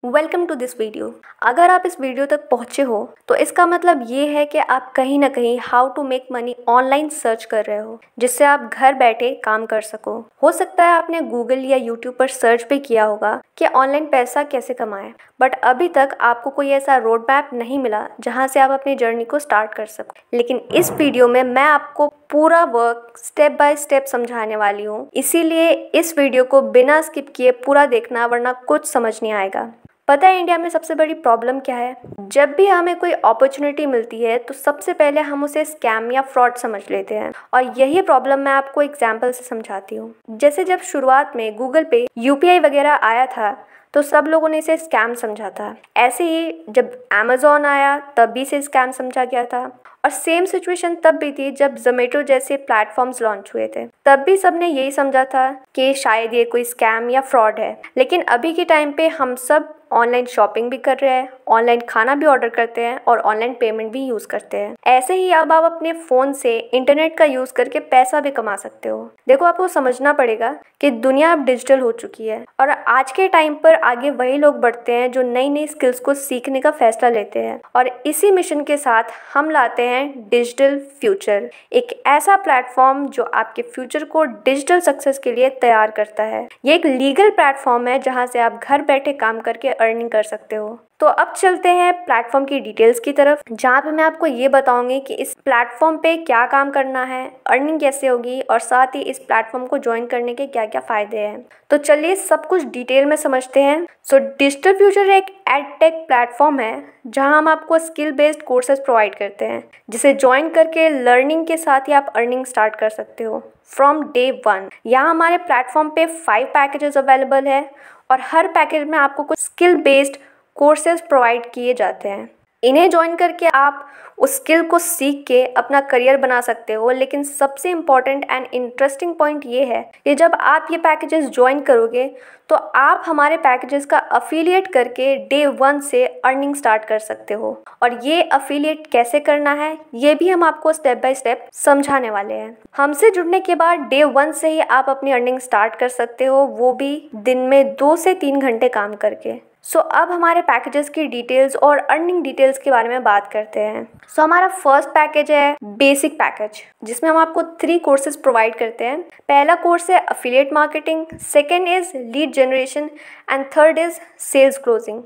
Welcome to this video. अगर आप इस वीडियो तक पहुँचे हो तो इसका मतलब ये है कि आप कहीं ना कहीं how to make money online search कर रहे हो, जिससे आप घर बैठे काम कर सको। हो सकता है आपने गूगल या यूट्यूब पर सर्च भी किया होगा कि ऑनलाइन पैसा कैसे कमाएं, बट अभी तक आपको कोई ऐसा रोड मैप नहीं मिला जहाँ से आप अपनी जर्नी को स्टार्ट कर सको। लेकिन इस वीडियो में मैं आपको पूरा वर्क स्टेप बाय स्टेप समझाने वाली हूँ, इसीलिए इस वीडियो को बिना स्किप किए पूरा देखना, वरना कुछ समझ नहीं आएगा। पता है इंडिया में सबसे बड़ी प्रॉब्लम क्या है? जब भी हमें कोई अपॉर्चुनिटी मिलती है तो सबसे पहले हम उसे स्कैम या फ्रॉड समझ लेते हैं, और यही प्रॉब्लम मैं आपको एग्जांपल से समझाती हूँ। जैसे जब शुरुआत में गूगल पे यूपीआई वगैरह आया था तो सब लोगों ने इसे स्कैम समझा था। ऐसे ही जब अमेज़ॉन आया तब भी इसे स्कैम समझा गया था, और सेम सिचुएशन तब भी थी जब जोमेटो जैसे प्लेटफॉर्म्स लॉन्च हुए थे। तब भी सबने यही समझा था कि शायद ये कोई स्कैम या फ्रॉड है। लेकिन अभी के टाइम पे हम सब ऑनलाइन शॉपिंग भी कर रहे हैं, ऑनलाइन खाना भी ऑर्डर करते हैं और ऑनलाइन पेमेंट भी यूज़ करते हैं। ऐसे ही अब आप अपने फ़ोन से इंटरनेट का यूज़ करके पैसा भी कमा सकते हो। देखो, आपको समझना पड़ेगा कि दुनिया अब डिजिटल हो चुकी है, और आज के टाइम पर आगे वही लोग बढ़ते हैं जो नई नई स्किल्स को सीखने का फैसला लेते हैं। और इसी मिशन के साथ हम लाते हैं डिजिटल फ्यूचर, एक ऐसा प्लेटफॉर्म जो आपके फ्यूचर को डिजिटल सक्सेस के लिए तैयार करता है। ये एक लीगल प्लेटफॉर्म है जहाँ से आप घर बैठे काम करके अर्निंग कर सकते हो। तो अब चलते हैं प्लेटफॉर्म की डिटेल्स की तरफ, जहाँ पे मैं आपको ये बताऊंगी कि इस प्लेटफॉर्म पे क्या काम करना है, अर्निंग कैसे होगी, और साथ ही इस प्लेटफॉर्म को ज्वाइन करने के क्या क्या फ़ायदे हैं। तो चलिए सब कुछ डिटेल में समझते हैं। डिजिटल फ्यूचर एक एडटेक प्लेटफॉर्म है जहाँ हम आपको स्किल बेस्ड कोर्सेज प्रोवाइड करते हैं, जिसे ज्वाइन करके लर्निंग के साथ ही आप अर्निंग स्टार्ट कर सकते हो फ्रॉम डे 1। यहाँ हमारे प्लेटफॉर्म पे 5 पैकेजेस अवेलेबल है, और हर पैकेज में आपको कुछ स्किल बेस्ड कोर्सेज प्रोवाइड किए जाते हैं। इन्हें ज्वाइन करके आप उस स्किल को सीख के अपना करियर बना सकते हो। लेकिन सबसे इम्पॉर्टेंट एंड इंटरेस्टिंग पॉइंट ये है कि जब आप ये पैकेजेस ज्वाइन करोगे तो आप हमारे पैकेजेस का अफिलिएट करके डे 1 से अर्निंग स्टार्ट कर सकते हो। और ये अफिलिएट कैसे करना है ये भी हम आपको स्टेप बाय स्टेप समझाने वाले हैं। हमसे जुड़ने के बाद डे 1 से ही आप अपनी अर्निंग स्टार्ट कर सकते हो, वो भी दिन में 2 से 3 घंटे काम करके। अब हमारे पैकेजेस की डिटेल्स और अर्निंग डिटेल्स के बारे में बात करते हैं। हमारा फर्स्ट पैकेज है बेसिक पैकेज, जिसमें हम आपको 3 कोर्सेज प्रोवाइड करते हैं। पहला कोर्स है affiliate marketing, second is lead generation, and third is sales closing.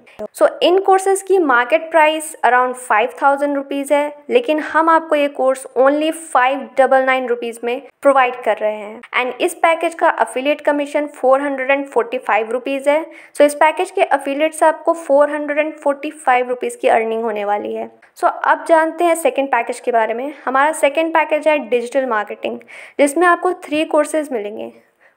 इन कोर्सेज की मार्केट प्राइस अराउंड 5000 रुपीज़ है, लेकिन हम आपको ये कोर्स ओनली 599 रुपीज़ में प्रोवाइड कर रहे हैं। एंड इस पैकेज का अफिलिएट कमीशन 445 रुपीज़ है। इस पैकेज के अफिलिएट से आपको 445 रुपीज़ की अर्निंग होने वाली है। अब जानते हैं सेकेंड पैकेज के बारे में। हमारा सेकेंड पैकेज है डिजिटल मार्केटिंग, जिसमें आपको 3 कोर्सेज मिलेंगे: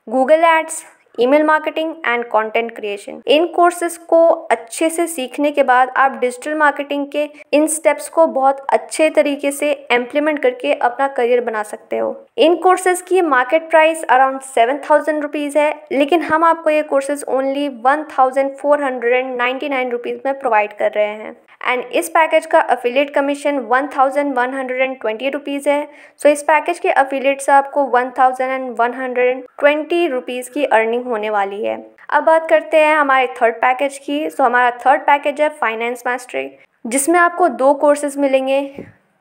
Google ads, email marketing and content creation. इन कोर्सेज को अच्छे से सीखने के बाद आप डिजिटल मार्केटिंग के इन स्टेप्स को बहुत अच्छे तरीके से इम्प्लीमेंट करके अपना करियर बना सकते हो। इन कोर्सेज की मार्केट प्राइस अराउंड 7000 रुपीज़ है, लेकिन हम आपको ये कोर्सेज ओनली 1499 रुपीज़ में प्रोवाइड कर रहे हैं। एंड इस पैकेज का अफिलिएट कमीशन 1120 रुपीज़ है। इस पैकेज के अफिलिएट से आपको 1120 रुपीज़ की अर्निंग होने वाली है। अब बात करते हैं हमारे थर्ड पैकेज की। हमारा थर्ड पैकेज है फाइनेंस मास्टरी, जिसमें आपको 2 कोर्सेज मिलेंगे।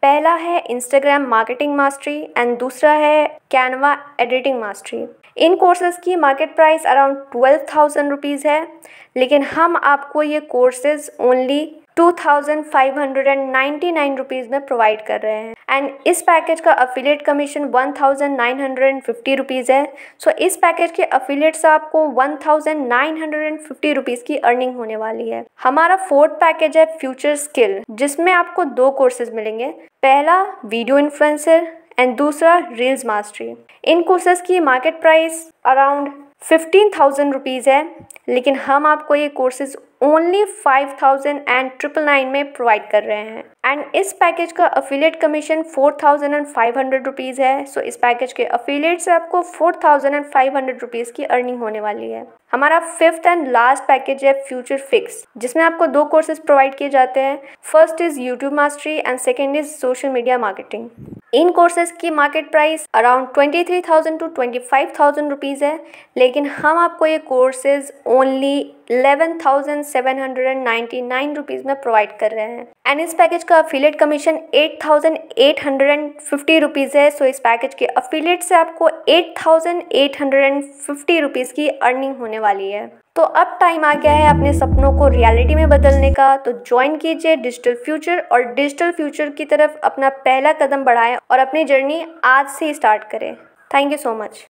पहला है इंस्टाग्राम मार्केटिंग मास्टरी एंड दूसरा है कैनवा एडिटिंग मास्टरी। इन कोर्सेज की मार्केट प्राइस अराउंड 12,000 रुपीज़ है, लेकिन हम आपको ये कोर्सेज ओनली 2599 रुपीज़ में प्रोवाइड कर रहे हैं। एंड इस पैकेज का अफिलिएट कमीशन 1950 रुपीज़ है। इस पैकेज के अफिलिएट से आपको 1950 रुपीज़ की अर्निंग होने वाली है। हमारा फोर्थ पैकेज है फ्यूचर स्किल, जिसमें आपको 2 कोर्सेज मिलेंगे। पहला वीडियो इन्फ्लुएंसर एंड दूसरा रील्स मास्टरी। इन कोर्सेज की मार्केट प्राइस अराउंड 15,000 रुपीज़ है, लेकिन हम आपको ये कोर्सेज ओनली 5,999 में प्रोवाइड कर रहे हैं। एंड इस पैकेज का अफिलिएट कमीशन 4,500 रुपीज़ है। इस पैकेज के अफिलिएट से आपको 4,500 रुपीज़ की अर्निंग होने वाली है। हमारा फिफ्थ एंड लास्ट पैकेज है फ्यूचर फिक्स, जिसमें आपको 2 कोर्सेज प्रोवाइड किए जाते हैं। First is YouTube mastery and second is social media marketing. इन कोर्सेज की market price around 23,000 to 25,000 rupees है, लेकिन हम आपको ये कोर्सेज ओनली 11,799 रुपीज़ में प्रोवाइड कर रहे हैं। एंड इस पैकेज का अफिलिएट कमीशन 8,850 रुपीज़ है। सो इस पैकेज के अफिलिएट से आपको 8,850 रुपीज़ की अर्निंग होने वाली है। तो अब टाइम आ गया है अपने सपनों को रियलिटी में बदलने का। तो ज्वाइन कीजिए डिजिटल फ्यूचर और डिजिटल फ्यूचर की तरफ अपना पहला कदम बढ़ाएं और अपनी जर्नी आज से ही स्टार्ट करें। Thank you so much.